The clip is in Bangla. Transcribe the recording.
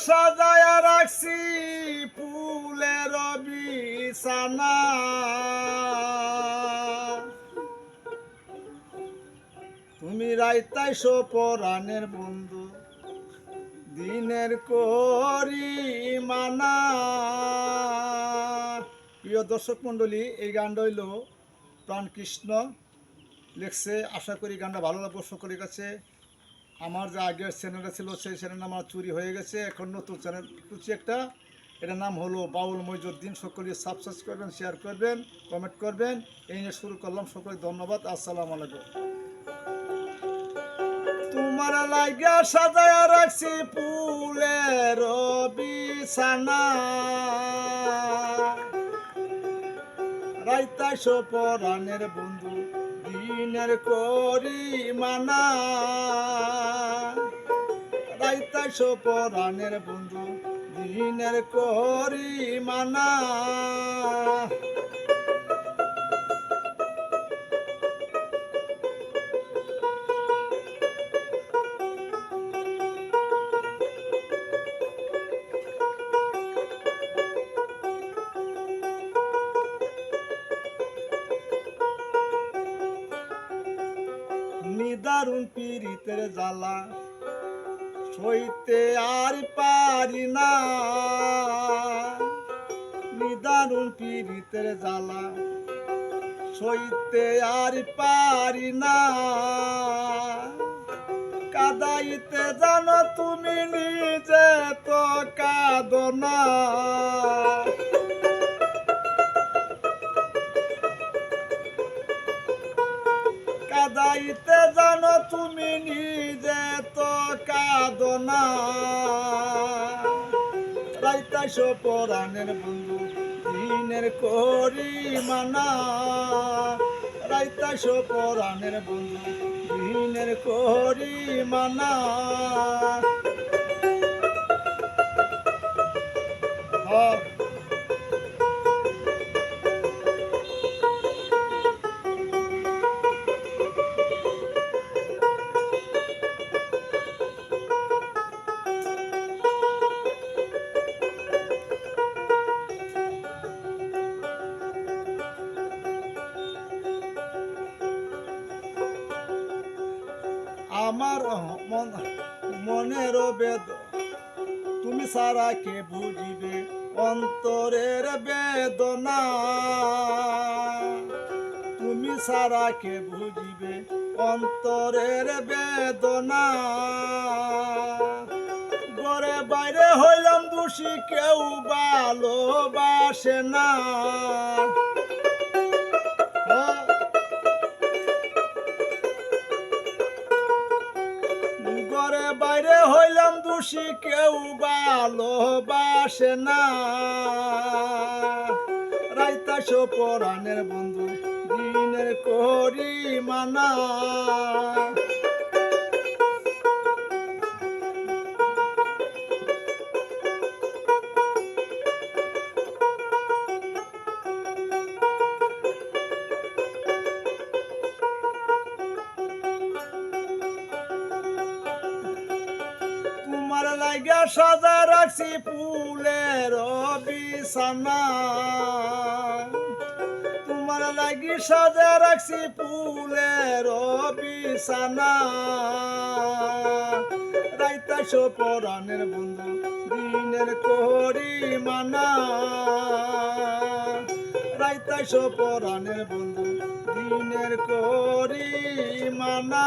সাজায়া রাখছি ফুলের বিছানা, তুমি রাইতাইছো পরাণের বন্ধু, দিনের করি মানা। প্রিয় দর্শক মণ্ডলী, এই গানটা হইল প্রাণকৃষ্ণ লিখছে। আশা করি গানটা ভালো লাগবে সকলের কাছে। আমার যে আগের চ্যানেলটা ছিল সেই চ্যানেল আমার চুরি হয়ে গেছে, এখন নতুন চ্যানেল খুঁজছি একটা, এটার নাম হলো বাউল মইজুদ্দিন। সকলে সাবস্ক্রাইব করবেন, শেয়ার করবেন, কমেন্ট করবেন। এই নিয়ে শুরু করলাম। সকলে ধন্যবাদ। আসসালামু আলাইকুম। তোমার লাগা সাজায়া রাখছি ফুলের বিছানা, রাইতাইছো পরাণের বন্ধু, দিনের করি মানা। রাইতাইছো পরাণের বন্ধু, দিনের করি মানা। নিদারুণ পীড়িতের জ্বালা সইতে আর পারি না, নিদারুণ পীড়িতের জ্বালা সইতে আর পারি না। কাদাইতে জানো তুমি নিজে তো কাঁদো না, কাদাইতে জানো তুমি নিজে তো কাঁদো না। রাইতাইছো পরাণের বন্ধু, দিনের করি মানা। রাইতাইছো পরাণের বন্ধু, দিনের করি মানা। আমার মনের বেদ তুমি সারা কে বুঝিবে অন্তরের বেদনা, তুমি সারা কে বুঝিবে অন্তরের বেদনা। ঘরে বাইরে হইলাম দোষী, কেউ ভালোবাসে না। ঘরে বাইরে হইলাম দোষী, কেউ ভালোবাসে না। রাইতাইছো পরাণের বন্ধু, দিনের করি মানা। তোমার লাগা সাজা রাখছি ফুলের বিছানা, তোমার লাগি সাজা রাখছি ফুলের বিছানা। রাইতাইছো পরাণের বন্ধু, দিনের করি মানা। রাইতাইছো পরাণের বন্ধু, দিনের করি মানা।